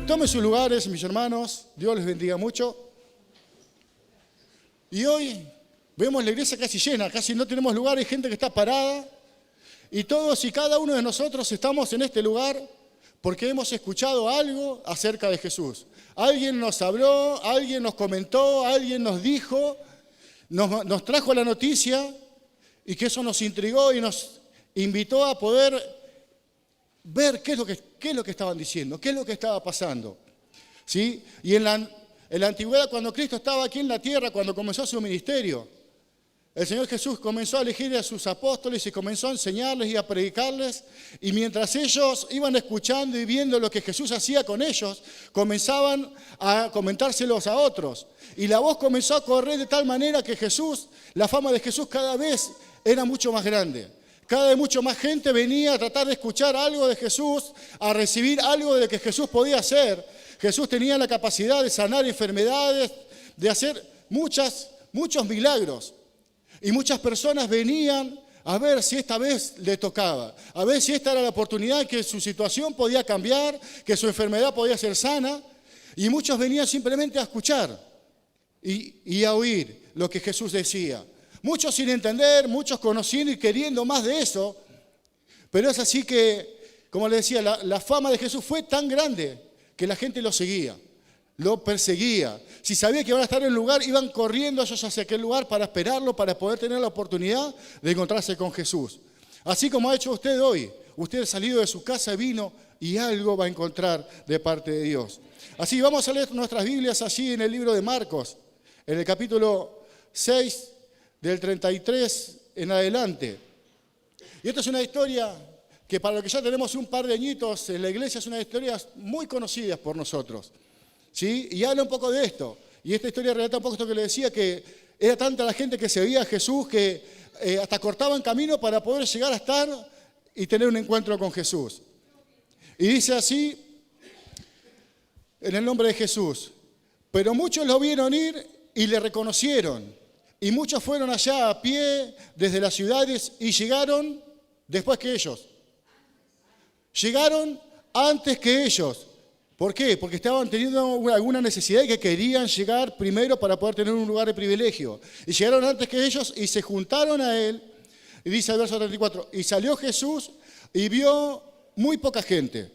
Tomen sus lugares, mis hermanos. Dios les bendiga mucho. Y hoy vemos la iglesia casi llena, casi no tenemos lugar, hay gente que está parada. Y todos y cada uno de nosotros estamos en este lugar porque hemos escuchado algo acerca de Jesús. Alguien nos habló, alguien nos comentó, alguien nos dijo, nos trajo la noticia y que eso nos intrigó y nos invitó a poder ver qué es lo que estaban diciendo, qué es lo que estaba pasando. ¿Sí? Y en la antigüedad, cuando Cristo estaba aquí en la tierra, cuando comenzó su ministerio, el Señor Jesús comenzó a elegir a sus apóstoles y comenzó a enseñarles y a predicarles. Y mientras ellos iban escuchando y viendo lo que Jesús hacía con ellos, comenzaban a comentárselos a otros. Y la voz comenzó a correr de tal manera que la fama de Jesús cada vez era mucho más grande. Cada vez mucho más gente venía a tratar de escuchar algo de Jesús, a recibir algo de lo que Jesús podía hacer. Jesús tenía la capacidad de sanar enfermedades, de hacer muchos milagros. Y muchas personas venían a ver si esta vez le tocaba, a ver si esta era la oportunidad que su situación podía cambiar, que su enfermedad podía ser sana. Y muchos venían simplemente a escuchar y a oír lo que Jesús decía. Muchos sin entender, muchos conociendo y queriendo más de eso. Pero es así que, como les decía, la fama de Jesús fue tan grande que la gente lo seguía, lo perseguía. Si sabía que iban a estar en un lugar, iban corriendo ellos hacia aquel lugar para esperarlo, para poder tener la oportunidad de encontrarse con Jesús. Así como ha hecho usted hoy. Usted ha salido de su casa, vino y algo va a encontrar de parte de Dios. Así vamos a leer nuestras Biblias allí en el libro de Marcos, en el capítulo 6, del 33 en adelante. Y esta es una historia que para los que ya tenemos un par de añitos en la iglesia es una historia muy conocida por nosotros. ¿Sí? Y habla un poco de esto. Y esta historia relata un poco esto que le decía, que era tanta la gente que seguía a Jesús que hasta cortaban camino para poder llegar a estar y tener un encuentro con Jesús. Y dice así, en el nombre de Jesús: pero muchos lo vieron ir y le reconocieron. Y muchos fueron allá a pie desde las ciudades y llegaron después que ellos. Llegaron antes que ellos. ¿Por qué? Porque estaban teniendo alguna necesidad y que querían llegar primero para poder tener un lugar de privilegio. Y llegaron antes que ellos y se juntaron a él. Y dice el verso 34, y salió Jesús y vio muy poca gente.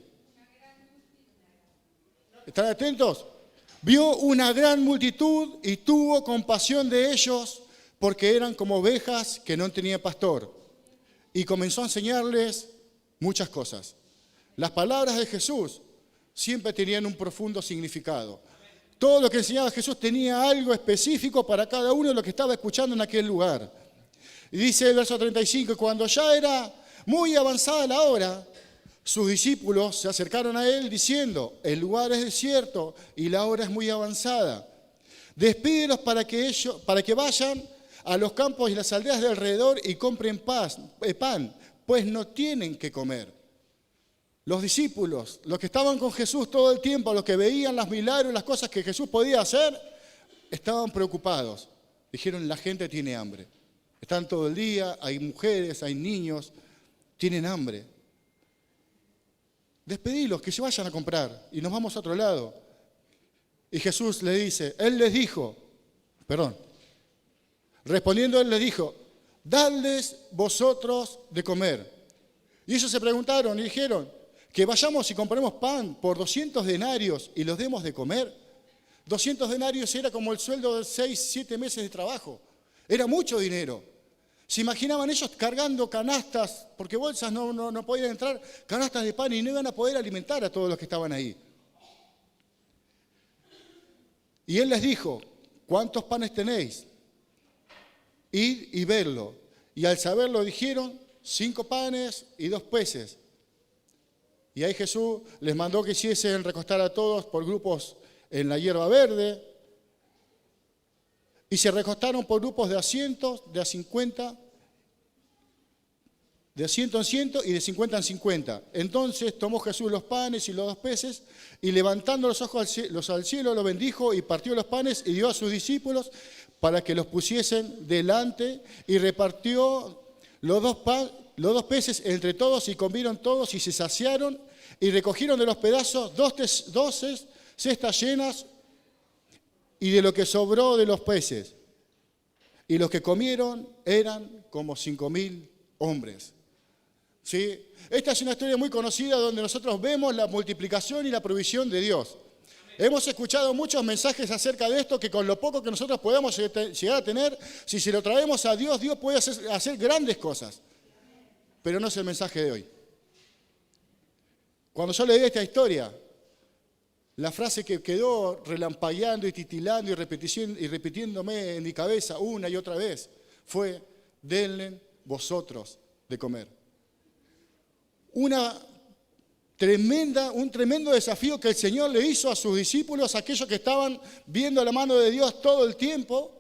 ¿Están atentos? Vio una gran multitud y tuvo compasión de ellos porque eran como ovejas que no tenían pastor. Y comenzó a enseñarles muchas cosas. Las palabras de Jesús siempre tenían un profundo significado. Todo lo que enseñaba Jesús tenía algo específico para cada uno de los que estaba escuchando en aquel lugar. Y dice el verso 35, cuando ya era muy avanzada la hora, sus discípulos se acercaron a él diciendo, el lugar es desierto y la hora es muy avanzada. Despídelos para que vayan a los campos y las aldeas de alrededor y compren pan, pues no tienen que comer. Los discípulos, los que estaban con Jesús todo el tiempo, los que veían los milagros, las cosas que Jesús podía hacer, estaban preocupados. Dijeron, la gente tiene hambre. Están todo el día, hay mujeres, hay niños, tienen hambre. Despedilos, que se vayan a comprar y nos vamos a otro lado. Y Jesús le dice, respondiendo él les dijo, dadles vosotros de comer. Y ellos se preguntaron y dijeron, que vayamos y compremos pan por 200 denarios y los demos de comer. 200 denarios era como el sueldo de 6, 7 meses de trabajo. Era mucho dinero. Se imaginaban ellos cargando canastas, porque bolsas no podían entrar, canastas de pan y no iban a poder alimentar a todos los que estaban ahí. Y él les dijo, ¿cuántos panes tenéis? Id y vedlo. Y al saberlo dijeron, 5 panes y 2 peces. Y ahí Jesús les mandó que hiciesen recostar a todos por grupos en la hierba verde. Y se recostaron por grupos de a 100, de a 50, de 100 en 100 y de 50 en 50. Entonces tomó Jesús los panes y los 2 peces y levantando los ojos al cielo los bendijo y partió los panes y dio a sus discípulos para que los pusiesen delante y repartió los dos peces entre todos y comieron todos y se saciaron y recogieron de los pedazos 12 cestas llenas y de lo que sobró de los peces. Y los que comieron eran como 5.000 hombres. ¿Sí? Esta es una historia muy conocida donde nosotros vemos la multiplicación y la provisión de Dios. Hemos escuchado muchos mensajes acerca de esto, que con lo poco que nosotros podemos llegar a tener, si se lo traemos a Dios, Dios puede hacer grandes cosas. Pero no es el mensaje de hoy. Cuando yo leí esta historia, la frase que quedó relampagueando y titilando y repitiéndome en mi cabeza una y otra vez fue: denle vosotros de comer. Un tremendo desafío que el Señor le hizo a sus discípulos, aquellos que estaban viendo la mano de Dios todo el tiempo.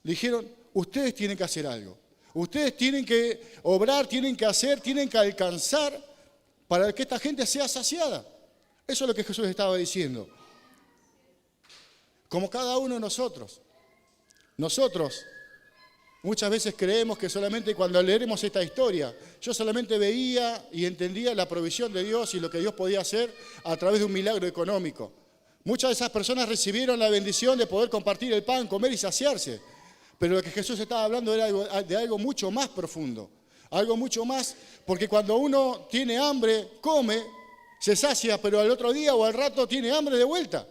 Le dijeron: ustedes tienen que hacer algo. Ustedes tienen que obrar, tienen que hacer, tienen que alcanzar para que esta gente sea saciada. Eso es lo que Jesús estaba diciendo. Como cada uno de nosotros. Nosotros muchas veces creemos que solamente cuando leeremos esta historia, yo solamente veía y entendía la provisión de Dios y lo que Dios podía hacer a través de un milagro económico. Muchas de esas personas recibieron la bendición de poder compartir el pan, comer y saciarse. Pero lo que Jesús estaba hablando era de algo mucho más profundo. Algo mucho más, porque cuando uno tiene hambre, come, se sacia, pero al otro día o al rato tiene hambre de vuelta.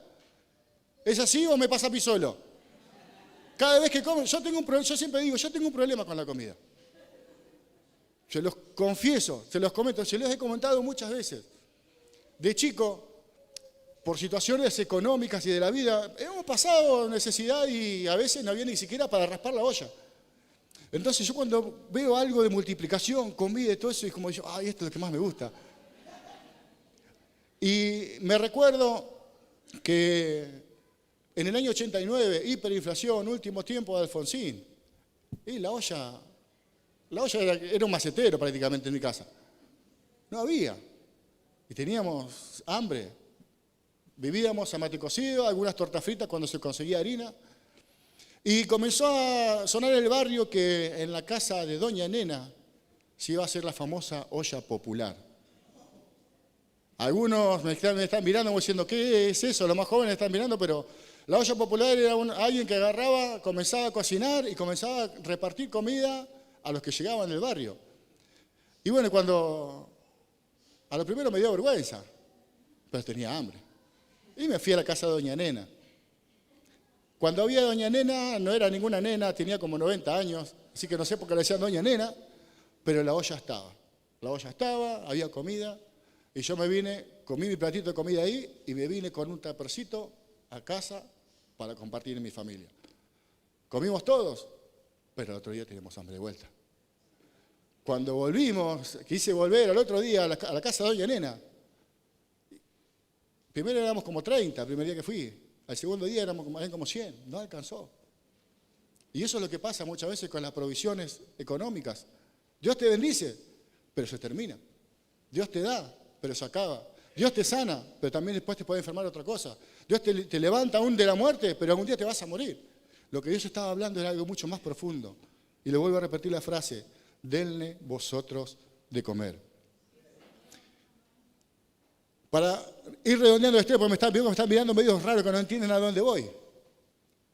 ¿Es así o me pasa a mí solo? Cada vez que como, yo siempre digo, yo tengo un problema con la comida. Se los confieso, se los comento, se los he comentado muchas veces. De chico, por situaciones económicas y de la vida, hemos pasado necesidad y a veces no había ni siquiera para raspar la olla. Entonces yo cuando veo algo de multiplicación, comida y todo eso, es como yo, ay, esto es lo que más me gusta. Y me recuerdo que en el año 89, hiperinflación, último tiempo de Alfonsín, y la olla era un macetero prácticamente en mi casa. No había. Y teníamos hambre. Vivíamos a mate cocido, algunas tortas fritas cuando se conseguía harina. Y comenzó a sonar en el barrio que en la casa de Doña Nena se iba a hacer la famosa olla popular. Algunos me están mirando diciendo, ¿qué es eso? Los más jóvenes están mirando, pero la olla popular era alguien que agarraba, comenzaba a cocinar y comenzaba a repartir comida a los que llegaban del barrio. Y bueno, a lo primero me dio vergüenza, pero tenía hambre. Y me fui a la casa de Doña Nena. Cuando había Doña Nena, no era ninguna nena, tenía como 90 años, así que no sé por qué le decían Doña Nena, pero la olla estaba. La olla estaba, había comida. Y yo me vine, comí mi platito de comida ahí y me vine con un tapercito a casa para compartir en mi familia. Comimos todos, pero el otro día teníamos hambre de vuelta. Cuando volvimos, quise volver al otro día a la casa de Doña Nena. Primero éramos como 30, el primer día que fui. Al segundo día eran como 100, no alcanzó. Y eso es lo que pasa muchas veces con las provisiones económicas. Dios te bendice, pero se termina. Dios te da, pero se acaba. Dios te sana, pero también después te puede enfermar otra cosa. Dios te levanta aún de la muerte, pero algún día te vas a morir. Lo que Dios estaba hablando era algo mucho más profundo. Y le vuelvo a repetir la frase, denle vosotros de comer. Para ir redondeando esto, porque me están mirando medio raro que no entienden a dónde voy.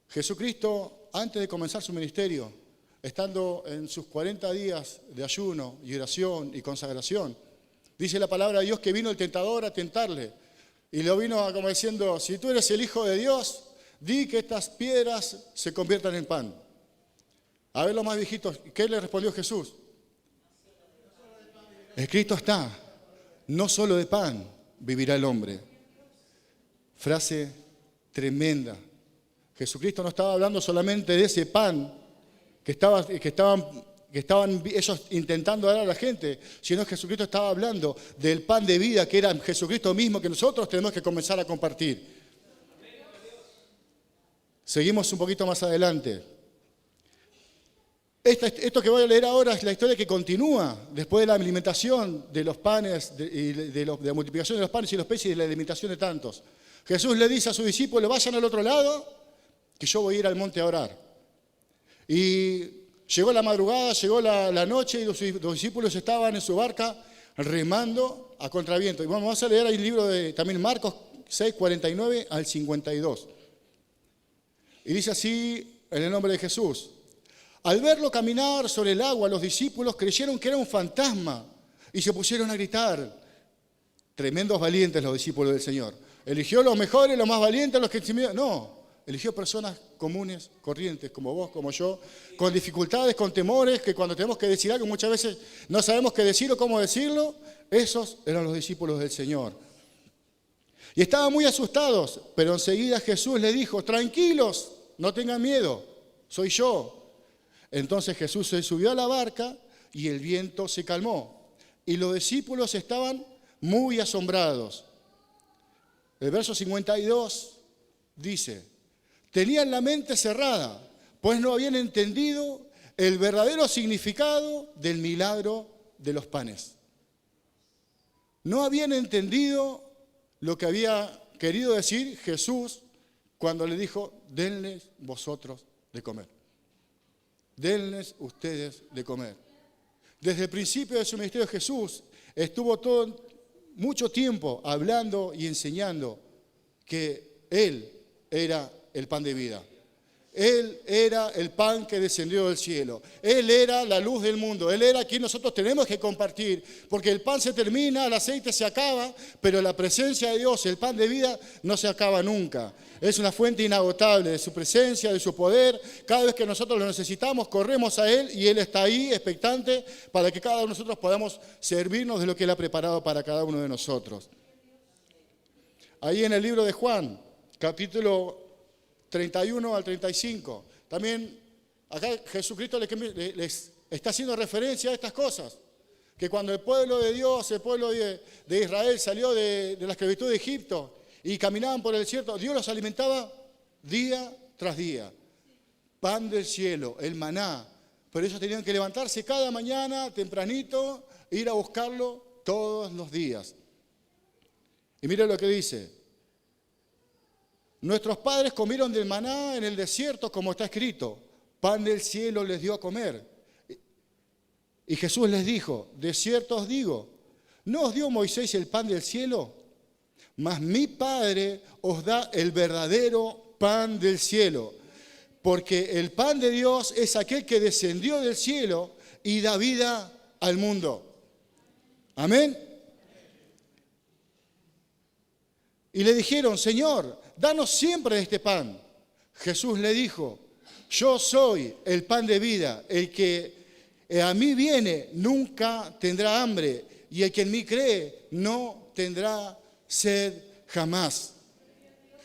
Jesucristo, antes de comenzar su ministerio, estando en sus 40 días de ayuno y oración y consagración, dice la palabra de Dios que vino el tentador a tentarle. Y lo vino como diciendo, si tú eres el Hijo de Dios, di que estas piedras se conviertan en pan. A ver los más viejitos, ¿qué le respondió Jesús? Escrito está, no solo de pan vivirá el hombre. Frase tremenda. Jesucristo no estaba hablando solamente de ese pan que estaban ellos intentando dar a la gente, sino que Jesucristo estaba hablando del pan de vida que era Jesucristo mismo, que nosotros tenemos que comenzar a compartir. Seguimos un poquito más adelante. Esto que voy a leer ahora es la historia que continúa después de la alimentación de los panes, de la multiplicación de los panes y los peces y de la alimentación de tantos. Jesús le dice a sus discípulos, vayan al otro lado, que yo voy a ir al monte a orar. Y llegó la madrugada, llegó la noche y los discípulos estaban en su barca remando a contraviento. Y vamos a leer ahí el libro de también Marcos 6, 49 al 52. Y dice así en el nombre de Jesús. Al verlo caminar sobre el agua, los discípulos creyeron que era un fantasma y se pusieron a gritar. Tremendos valientes los discípulos del Señor. ¿Eligió los mejores, los más valientes, los que... No, eligió personas comunes, corrientes, como vos, como yo, con dificultades, con temores, que cuando tenemos que decir algo muchas veces no sabemos qué decir o cómo decirlo. Esos eran los discípulos del Señor. Y estaban muy asustados, pero enseguida Jesús les dijo, tranquilos, no tengan miedo, soy yo. Entonces Jesús se subió a la barca y el viento se calmó. Y los discípulos estaban muy asombrados. El verso 52 dice, tenían la mente cerrada, pues no habían entendido el verdadero significado del milagro de los panes. No habían entendido lo que había querido decir Jesús cuando le dijo, denles vosotros de comer. Denles ustedes de comer. Desde el principio de su ministerio Jesús estuvo mucho tiempo hablando y enseñando que Él era el pan de vida. Él era el pan que descendió del cielo. Él era la luz del mundo. Él era quien nosotros tenemos que compartir. Porque el pan se termina, el aceite se acaba, pero la presencia de Dios, el pan de vida, no se acaba nunca. Es una fuente inagotable de su presencia, de su poder. Cada vez que nosotros lo necesitamos, corremos a Él y Él está ahí, expectante, para que cada uno de nosotros podamos servirnos de lo que Él ha preparado para cada uno de nosotros. Ahí en el libro de Juan, capítulo 31 al 35. También acá Jesucristo les está haciendo referencia a estas cosas. Que cuando el pueblo de Dios, el pueblo de Israel salió de la esclavitud de Egipto y caminaban por el desierto, Dios los alimentaba día tras día. Pan del cielo, el maná. Pero ellos tenían que levantarse cada mañana tempranito e ir a buscarlo todos los días. Y mire lo que dice. Nuestros padres comieron del maná en el desierto, como está escrito. Pan del cielo les dio a comer. Y Jesús les dijo, de cierto os digo, ¿no os dio Moisés el pan del cielo? Mas mi Padre os da el verdadero pan del cielo. Porque el pan de Dios es aquel que descendió del cielo y da vida al mundo. Amén. Y le dijeron, Señor, danos siempre este pan. Jesús le dijo, yo soy el pan de vida, el que a mí viene nunca tendrá hambre, y el que en mí cree no tendrá sed jamás.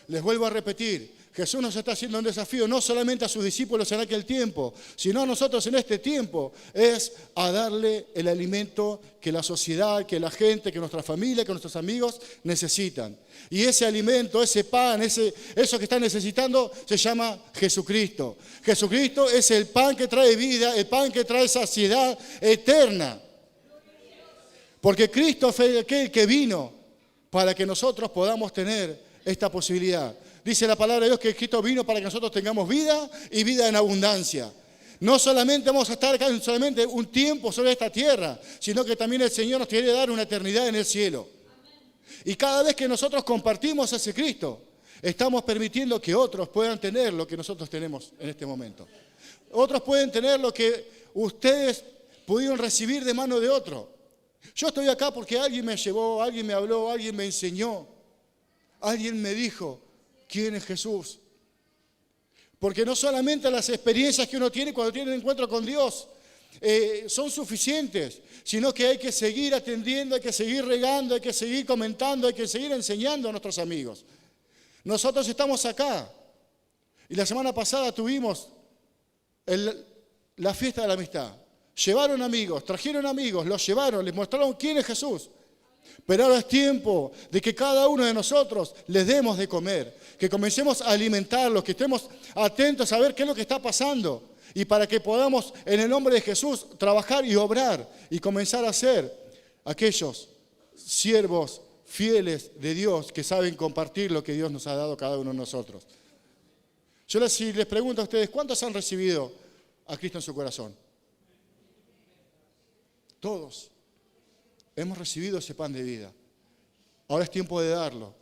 Les vuelvo a repetir, Jesús nos está haciendo un desafío, no solamente a sus discípulos en aquel tiempo, sino a nosotros en este tiempo, es a darle el alimento que la sociedad, que la gente, que nuestra familia, que nuestros amigos necesitan. Y ese alimento, ese pan, eso que están necesitando, se llama Jesucristo. Jesucristo es el pan que trae vida, el pan que trae saciedad eterna. Porque Cristo fue aquel que vino para que nosotros podamos tener esta posibilidad. Dice la palabra de Dios que Cristo vino para que nosotros tengamos vida y vida en abundancia. No solamente vamos a estar acá solamente un tiempo sobre esta tierra, sino que también el Señor nos quiere dar una eternidad en el cielo. Y cada vez que nosotros compartimos a ese Cristo, estamos permitiendo que otros puedan tener lo que nosotros tenemos en este momento. Otros pueden tener lo que ustedes pudieron recibir de mano de otro. Yo estoy acá porque alguien me llevó, alguien me habló, alguien me enseñó, alguien me dijo quién es Jesús. Porque no solamente las experiencias que uno tiene cuando tiene un encuentro con Dios son suficientes, sino que hay que seguir atendiendo, hay que seguir regando, hay que seguir comentando, hay que seguir enseñando a nuestros amigos. Nosotros estamos acá y la semana pasada tuvimos la fiesta de la amistad. Llevaron amigos, trajeron amigos, los llevaron, les mostraron quién es Jesús. Pero ahora es tiempo de que cada uno de nosotros les demos de comer, que comencemos a alimentarlos, que estemos atentos a ver qué es lo que está pasando y para que podamos en el nombre de Jesús trabajar y obrar y comenzar a ser aquellos siervos fieles de Dios que saben compartir lo que Dios nos ha dado a cada uno de nosotros. Yo les pregunto a ustedes, ¿cuántos han recibido a Cristo en su corazón? Todos hemos recibido ese pan de vida. Ahora es tiempo de darlo,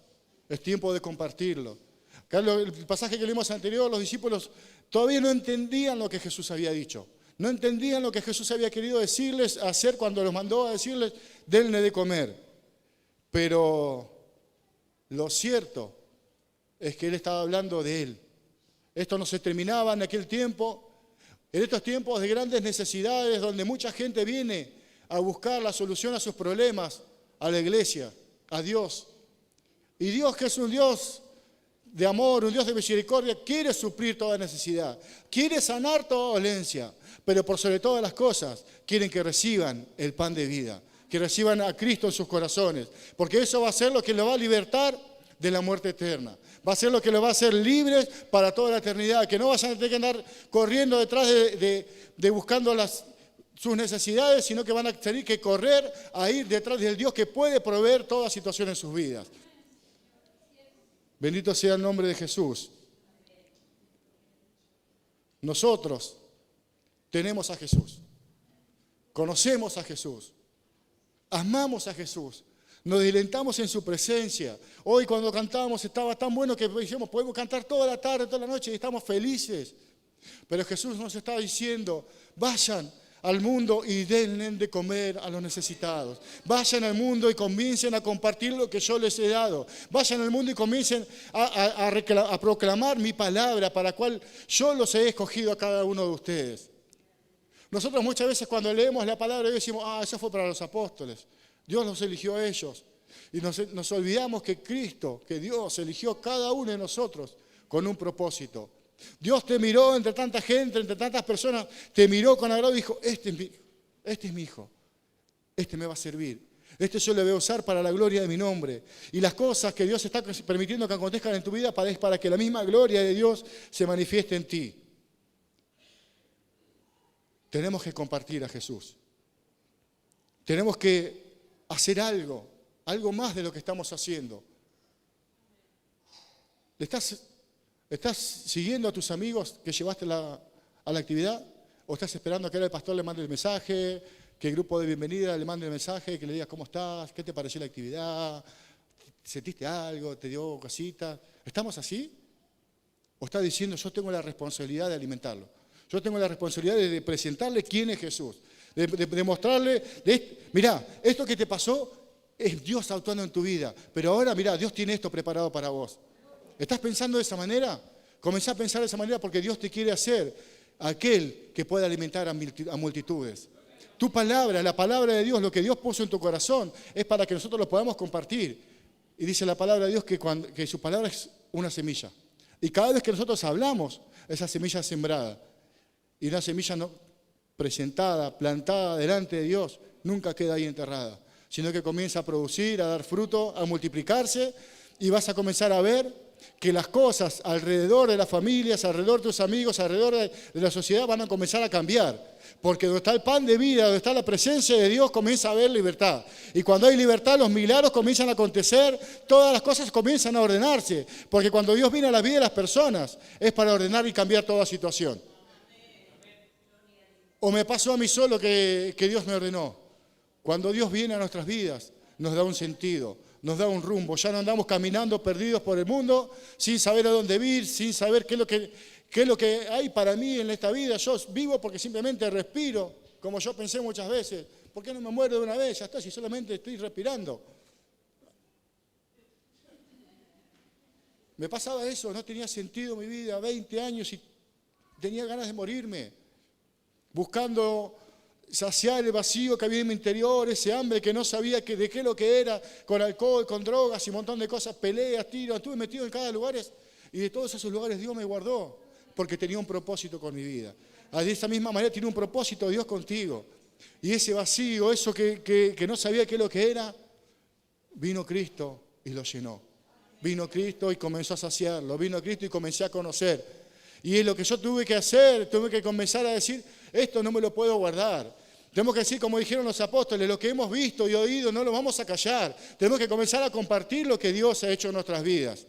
es tiempo de compartirlo. Acá el pasaje que leímos anterior, los discípulos todavía no entendían lo que Jesús había dicho. No entendían lo que Jesús había querido decirles, hacer cuando los mandó a decirles, denle de comer. Pero lo cierto es que Él estaba hablando de Él. Esto no se terminaba en aquel tiempo. En estos tiempos de grandes necesidades, donde mucha gente viene a buscar la solución a sus problemas, a la iglesia, a Dios. Y Dios, que es un Dios de amor, un Dios de misericordia, quiere suplir toda necesidad, quiere sanar toda dolencia, pero por sobre todas las cosas, quieren que reciban el pan de vida, que reciban a Cristo en sus corazones, porque eso va a ser lo que los va a libertar de la muerte eterna. Va a ser lo que los va a hacer libres para toda la eternidad, que no vayan a tener que andar corriendo detrás de buscando sus necesidades, sino que van a tener que correr a ir detrás del Dios que puede proveer toda situación en sus vidas. Bendito sea el nombre de Jesús. Nosotros tenemos a Jesús, conocemos a Jesús, amamos a Jesús, nos deleitamos en su presencia. Hoy cuando cantábamos estaba tan bueno que dijimos, podemos cantar toda la tarde, toda la noche y estamos felices. Pero Jesús nos está diciendo, vayan al mundo y denle de comer a los necesitados. Vayan al mundo y comiencen a compartir lo que yo les he dado. Vayan al mundo y comiencen a proclamar mi palabra para la cual yo los he escogido a cada uno de ustedes. Nosotros muchas veces cuando leemos la palabra decimos, eso fue para los apóstoles. Dios los eligió a ellos. Y nos olvidamos que Cristo, que Dios eligió a cada uno de nosotros con un propósito. Dios te miró entre tanta gente, entre tantas personas, te miró con agrado y dijo, este es mi hijo, este me va a servir, este yo le voy a usar para la gloria de mi nombre. Y las cosas que Dios está permitiendo que acontezcan en tu vida es para que la misma gloria de Dios se manifieste en ti. Tenemos que compartir a Jesús. Tenemos que hacer algo más de lo que estamos haciendo. ¿Estás siguiendo a tus amigos que llevaste a la actividad? ¿O estás esperando que el pastor le mande el mensaje, que el grupo de bienvenida le mande el mensaje, que le digas cómo estás, qué te pareció la actividad, sentiste algo, te dio cositas? ¿Estamos así? ¿O estás diciendo yo tengo la responsabilidad de alimentarlo? Yo tengo la responsabilidad de presentarle quién es Jesús, de mostrarle, mirá, esto que te pasó es Dios actuando en tu vida, pero ahora mirá, Dios tiene esto preparado para vos. ¿Estás pensando de esa manera? Comenzá a pensar de esa manera porque Dios te quiere hacer aquel que pueda alimentar a multitudes. Tu palabra, la palabra de Dios, lo que Dios puso en tu corazón, es para que nosotros lo podamos compartir. Y dice la palabra de Dios que su palabra es una semilla. Y cada vez que nosotros hablamos, esa semilla es sembrada. Y una semilla no presentada, plantada delante de Dios, nunca queda ahí enterrada, sino que comienza a producir, a dar fruto, a multiplicarse, y vas a comenzar a ver que las cosas alrededor de las familias, alrededor de tus amigos, alrededor de la sociedad van a comenzar a cambiar. Porque donde está el pan de vida, donde está la presencia de Dios, comienza a haber libertad. Y cuando hay libertad, los milagros comienzan a acontecer, todas las cosas comienzan a ordenarse. Porque cuando Dios viene a la vida de las personas, es para ordenar y cambiar toda situación. ¿O me pasó a mí solo que Dios me ordenó? Cuando Dios viene a nuestras vidas, nos da un sentido, nos da un rumbo. Ya no andamos caminando perdidos por el mundo, sin saber a dónde ir, sin saber qué es lo que hay para mí en esta vida. Yo vivo porque simplemente respiro, como yo pensé muchas veces. ¿Por qué no me muero de una vez? Ya está, si solamente estoy respirando. Me pasaba eso, no tenía sentido mi vida, 20 años y tenía ganas de morirme, buscando saciar el vacío que había en mi interior, ese hambre que no sabía de qué lo que era, con alcohol, con drogas y un montón de cosas, peleas, tiros, estuve metido en cada lugar y de todos esos lugares Dios me guardó, porque tenía un propósito con mi vida. De esa misma manera tiene un propósito Dios contigo. Y ese vacío, eso que no sabía qué lo que era, vino Cristo y lo llenó. Vino Cristo y comenzó a saciarlo, vino Cristo y comencé a conocer. Y es lo que yo tuve que hacer, tuve que comenzar a decir, esto no me lo puedo guardar. Tenemos que decir, como dijeron los apóstoles, lo que hemos visto y oído no lo vamos a callar. Tenemos que comenzar a compartir lo que Dios ha hecho en nuestras vidas.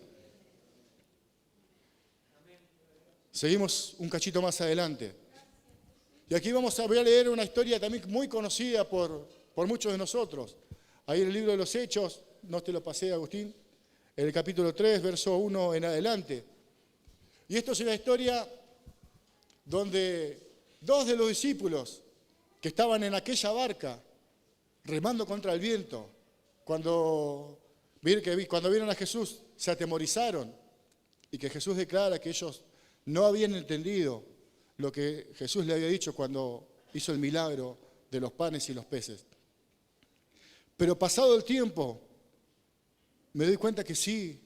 Seguimos un cachito más adelante. Y aquí voy a leer una historia también muy conocida por muchos de nosotros. Ahí en el libro de los Hechos, no te lo pasé, Agustín, en el capítulo 3, verso 1 en adelante. Y esto es una historia donde dos de los discípulos que estaban en aquella barca, remando contra el viento, cuando vieron a Jesús, se atemorizaron, y que Jesús declara que ellos no habían entendido lo que Jesús le había dicho cuando hizo el milagro de los panes y los peces. Pero pasado el tiempo, me doy cuenta que sí,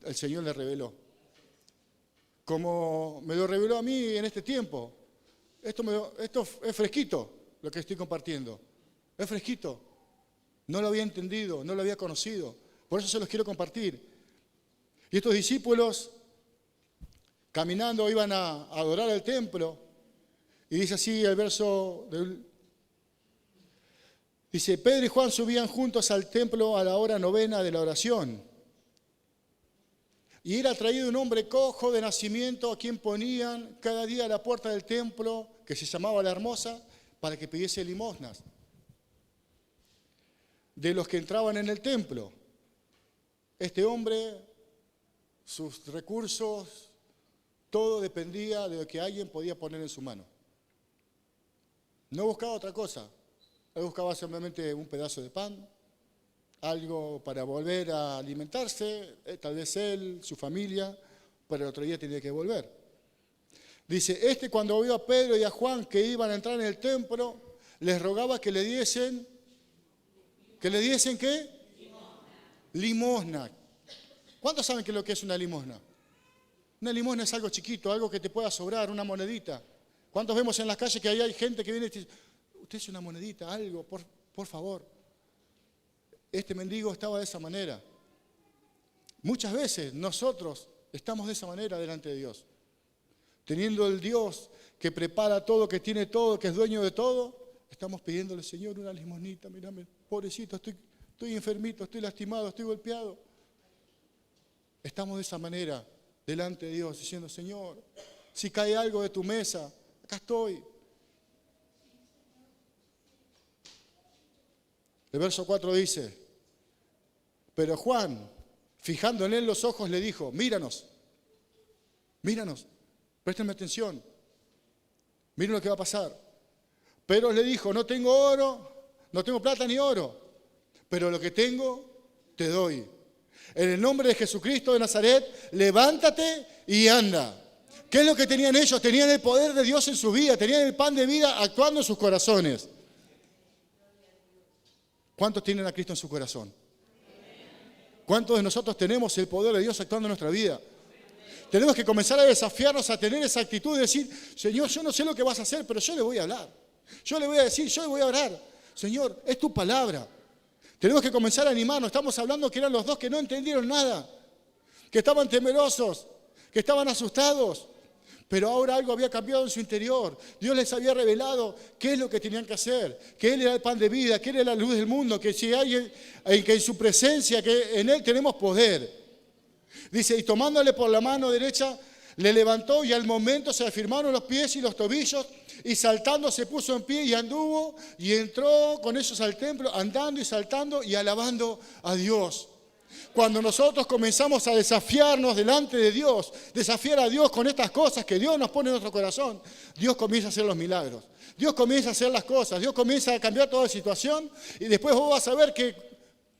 el Señor le reveló. Como me lo reveló a mí en este tiempo. Esto es fresquito, lo que estoy compartiendo. Es fresquito. No lo había entendido, no lo había conocido. Por eso se los quiero compartir. Y estos discípulos, caminando, iban a adorar al templo. Y dice así el verso dice, Pedro y Juan subían juntos al templo a la hora 9 de la oración. Y era traído un hombre cojo de nacimiento a quien ponían cada día a la puerta del templo, que se llamaba La Hermosa, para que pidiese limosnas de los que entraban en el templo. Este hombre, sus recursos, todo dependía de lo que alguien podía poner en su mano. No buscaba otra cosa. Él buscaba simplemente un pedazo de pan, algo para volver a alimentarse, tal vez él, su familia, pero el otro día tenía que volver. Dice, cuando vio a Pedro y a Juan que iban a entrar en el templo, les rogaba que le diesen, ¿qué? Limosna. ¿Cuántos saben qué es lo que es una limosna? Una limosna es algo chiquito, algo que te pueda sobrar, una monedita. ¿Cuántos vemos en las calles que ahí hay gente que viene y dice, usted es una monedita, algo, por favor? Este mendigo estaba de esa manera. Muchas veces nosotros estamos de esa manera delante de Dios. Teniendo el Dios que prepara todo, que tiene todo, que es dueño de todo, estamos pidiéndole, Señor, una limosnita, mírame, pobrecito, estoy enfermito, estoy lastimado, estoy golpeado. Estamos de esa manera delante de Dios, diciendo, Señor, si cae algo de tu mesa, acá estoy. El verso 4 dice, pero Juan, fijando en él los ojos, le dijo, míranos, préstenme atención, miren lo que va a pasar. Pero le dijo, no tengo plata ni oro, pero lo que tengo te doy. En el nombre de Jesucristo de Nazaret, levántate y anda. ¿Qué es lo que tenían ellos? Tenían el poder de Dios en su vida, tenían el pan de vida actuando en sus corazones. ¿Cuántos tienen a Cristo en su corazón? ¿Cuántos de nosotros tenemos el poder de Dios actuando en nuestra vida? Tenemos que comenzar a desafiarnos a tener esa actitud de decir, Señor, yo no sé lo que vas a hacer, pero yo le voy a hablar. Yo le voy a decir, yo le voy a orar. Señor, es tu palabra. Tenemos que comenzar a animarnos. Estamos hablando que eran los dos que no entendieron nada, que estaban temerosos, que estaban asustados. Pero ahora algo había cambiado en su interior. Dios les había revelado qué es lo que tenían que hacer, que Él era el pan de vida, que Él era la luz del mundo, que si hay que en su presencia, que en Él tenemos poder. Dice, y tomándole por la mano derecha, le levantó y al momento se afirmaron los pies y los tobillos y saltando se puso en pie y anduvo y entró con ellos al templo, andando y saltando y alabando a Dios. Cuando nosotros comenzamos a desafiarnos delante de Dios, desafiar a Dios con estas cosas que Dios nos pone en nuestro corazón, Dios comienza a hacer los milagros. Dios comienza a hacer las cosas, Dios comienza a cambiar toda la situación y después vos vas a ver que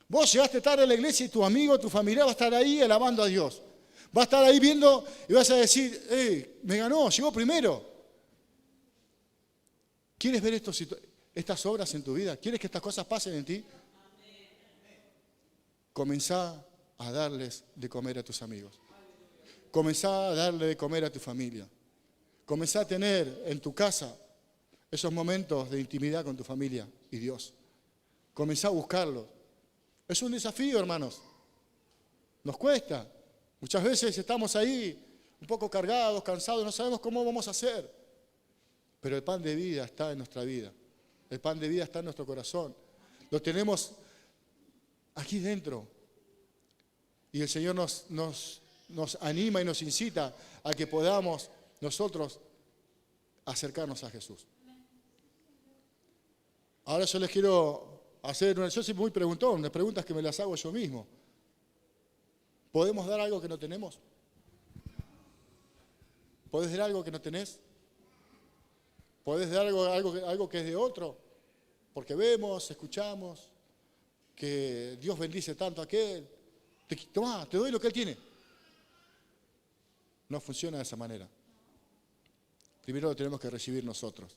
vos llegaste tarde a la iglesia y tu amigo, tu familiar va a estar ahí alabando a Dios. Va a estar ahí viendo y vas a decir, me ganó, llegó primero. ¿Quieres ver estas obras en tu vida? ¿Quieres que estas cosas pasen en ti? Comenzá a darles de comer a tus amigos. Comenzá a darle de comer a tu familia. Comenzá a tener en tu casa esos momentos de intimidad con tu familia y Dios. Comenzá a buscarlos. Es un desafío, hermanos. Nos cuesta. Muchas veces estamos ahí un poco cargados, cansados, no sabemos cómo vamos a hacer. Pero el pan de vida está en nuestra vida. El pan de vida está en nuestro corazón. Lo tenemos aquí dentro. Y el Señor nos anima y nos incita a que podamos nosotros acercarnos a Jesús. Ahora yo les quiero hacer yo soy muy preguntón, unas preguntas que me las hago yo mismo. ¿Podemos dar algo que no tenemos? ¿Podés dar algo que no tenés? ¿Podés dar algo que es de otro? Porque vemos, escuchamos que Dios bendice tanto a aquel. Tomá, te doy lo que él tiene. No funciona de esa manera. Primero lo tenemos que recibir nosotros.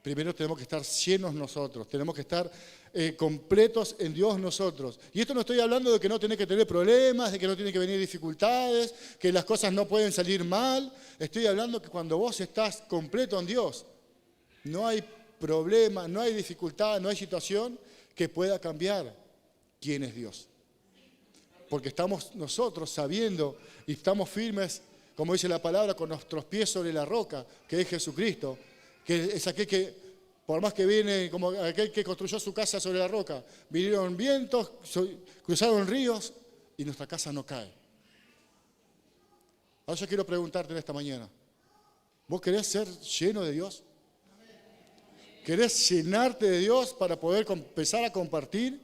Primero tenemos que estar llenos nosotros, tenemos que estar completos en Dios nosotros. Y esto no estoy hablando de que no tenés que tener problemas, de que no tienen que venir dificultades, que las cosas no pueden salir mal. Estoy hablando que cuando vos estás completo en Dios, no hay problema, no hay dificultad, no hay situación que pueda cambiar quién es Dios. Porque estamos nosotros sabiendo y estamos firmes, como dice la palabra, con nuestros pies sobre la roca, que es Jesucristo. Que es aquel que, por más que viene, como aquel que construyó su casa sobre la roca, vinieron vientos, cruzaron ríos y nuestra casa no cae. Ahora yo quiero preguntarte en esta mañana, ¿vos querés ser lleno de Dios? ¿Querés llenarte de Dios para poder empezar a compartir?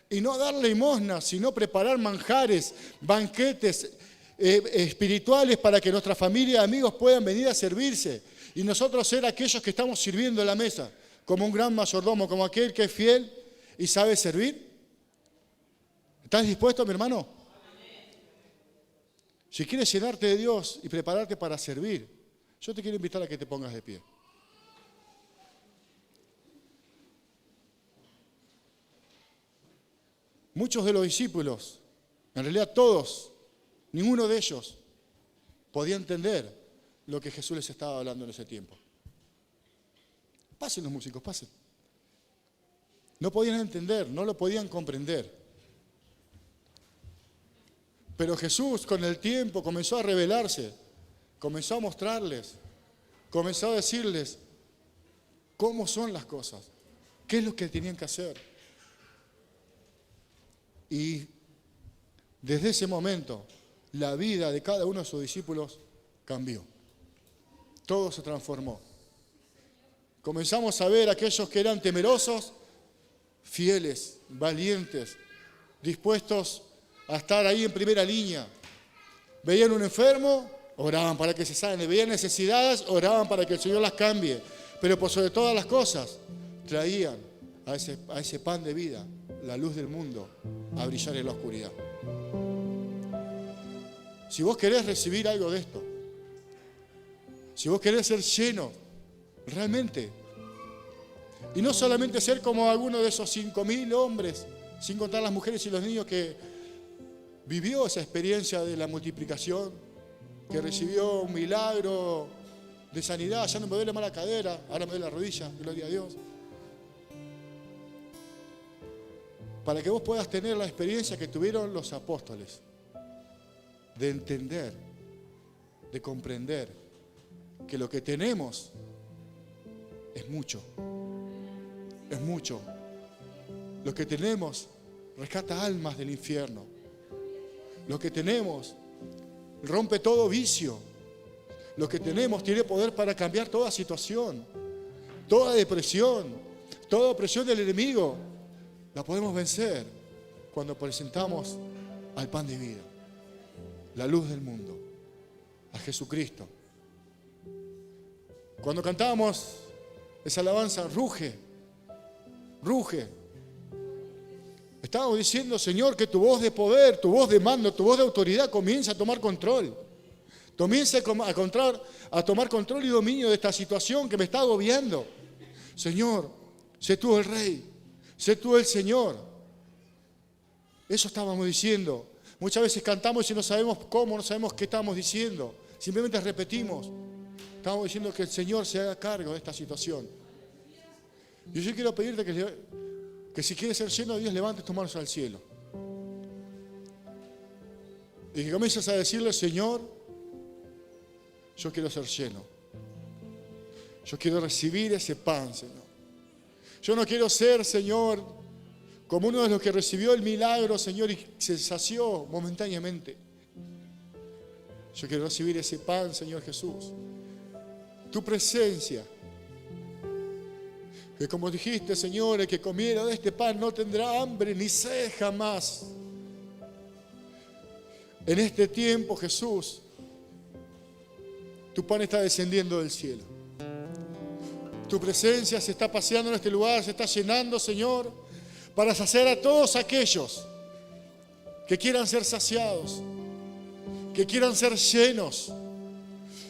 Y no dar limosna, sino preparar manjares, banquetes espirituales para que nuestra familia y amigos puedan venir a servirse. Y nosotros ser aquellos que estamos sirviendo en la mesa, como un gran mayordomo, como aquel que es fiel y sabe servir. ¿Estás dispuesto, mi hermano? Si quieres llenarte de Dios y prepararte para servir, yo te quiero invitar a que te pongas de pie. Muchos de los discípulos, en realidad todos, ninguno de ellos podía entender lo que Jesús les estaba hablando en ese tiempo. Pasen los músicos, pasen. No podían entender, no lo podían comprender. Pero Jesús con el tiempo comenzó a revelarse, comenzó a mostrarles, comenzó a decirles cómo son las cosas, qué es lo que tenían que hacer. Y desde ese momento, la vida de cada uno de sus discípulos cambió. Todo se transformó. Comenzamos a ver a aquellos que eran temerosos, fieles, valientes, dispuestos a estar ahí en primera línea. Veían un enfermo, oraban para que se sane. Veían necesidades, oraban para que el Señor las cambie. Pero por sobre todas las cosas, traían a ese pan de vida, la luz del mundo, a brillar en la oscuridad. Si vos querés recibir algo de esto, si vos querés ser lleno, realmente, y no solamente ser como alguno de esos 5.000 hombres, sin contar las mujeres y los niños que vivió esa experiencia de la multiplicación, que recibió un milagro de sanidad, ya no me duele más la cadera, ahora me duele la rodilla, gloria a Dios. Para que vos puedas tener la experiencia que tuvieron los apóstoles, de entender, de comprender, que lo que tenemos es mucho. Es mucho. Lo que tenemos rescata almas del infierno. Lo que tenemos rompe todo vicio. Lo que tenemos tiene poder para cambiar toda situación, toda depresión, toda opresión del enemigo. La podemos vencer cuando presentamos al pan de vida, la luz del mundo, a Jesucristo. Cuando cantábamos esa alabanza, ruge, ruge. Estábamos diciendo, Señor, que tu voz de poder, tu voz de mando, tu voz de autoridad comience a tomar control. Comience a tomar control y dominio de esta situación que me está agobiando. Señor, sé tú el Rey, sé tú el Señor. Eso estábamos diciendo. Muchas veces cantamos y no sabemos cómo, no sabemos qué estamos diciendo. Simplemente repetimos. Estamos diciendo que el Señor se haga cargo de esta situación. Y yo quiero pedirte que si quieres ser lleno de Dios, levantes tus manos al cielo. Y que comiences a decirle, Señor, yo quiero ser lleno. Yo quiero recibir ese pan, Señor. Yo no quiero ser, Señor, como uno de los que recibió el milagro, Señor, y se sació momentáneamente. Yo quiero recibir ese pan, Señor Jesús. Tu presencia. Que como dijiste, Señor, el que comiera de este pan no tendrá hambre ni sed jamás. En este tiempo, Jesús, tu pan está descendiendo del cielo. Tu presencia se está paseando en este lugar, se está llenando, Señor, para saciar a todos aquellos que quieran ser saciados, que quieran ser llenos,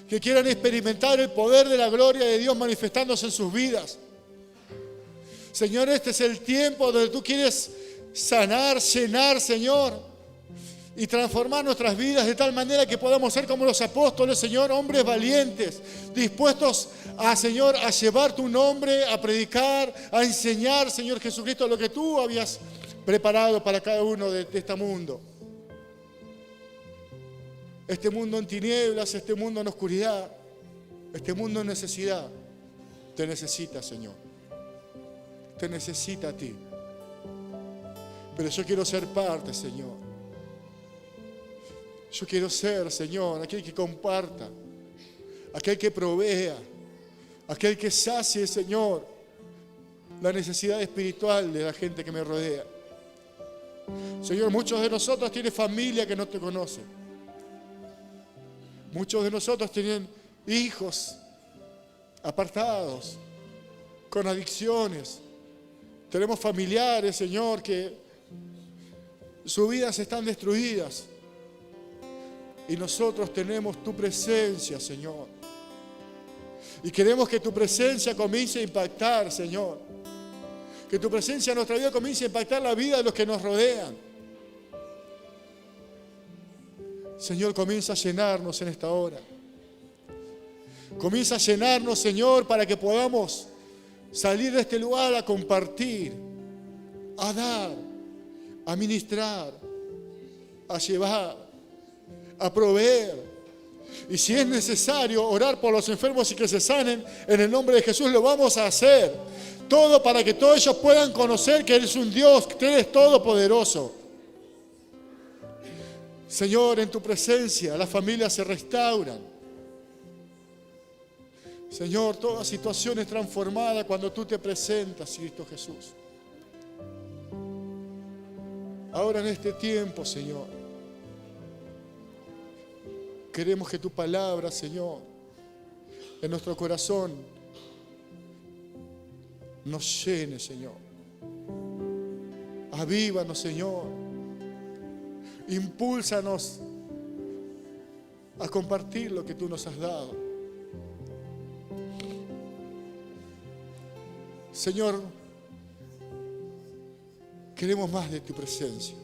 que quieran experimentar el poder de la gloria de Dios manifestándose en sus vidas. Señor, este es el tiempo donde tú quieres sanar, llenar, Señor, y transformar nuestras vidas de tal manera que podamos ser como los apóstoles, Señor, hombres valientes, dispuestos a, Señor, a llevar tu nombre, a predicar, a enseñar, Señor Jesucristo, lo que tú habías preparado para cada uno de este mundo. Este mundo en tinieblas, este mundo en oscuridad, este mundo en necesidad, te necesita, Señor. Te necesita a ti. Pero yo quiero ser parte, Señor. Yo quiero ser, Señor, aquel que comparta, aquel que provea, aquel que sacie, Señor, la necesidad espiritual de la gente que me rodea. Señor, muchos de nosotros tienen familia que no te conoce. Muchos de nosotros tienen hijos apartados, con adicciones. Tenemos familiares, Señor, que sus vidas están destruidas. Y nosotros tenemos tu presencia, Señor. Y queremos que tu presencia comience a impactar, Señor. Que tu presencia en nuestra vida comience a impactar la vida de los que nos rodean. Señor, comienza a llenarnos en esta hora. Comienza a llenarnos, Señor, para que podamos salir de este lugar a compartir, a dar, a ministrar, a llevar, a proveer. Y si es necesario orar por los enfermos y que se sanen, en el nombre de Jesús lo vamos a hacer. Todo para que todos ellos puedan conocer que eres un Dios, que eres todopoderoso. Señor, en tu presencia las familias se restauran. Señor, toda situación es transformada cuando tú te presentas, Cristo Jesús. Ahora en este tiempo, Señor, queremos que tu palabra, Señor, en nuestro corazón nos llene, Señor. Avívanos, Señor. Impúlsanos a compartir lo que tú nos has dado. Señor, queremos más de tu presencia.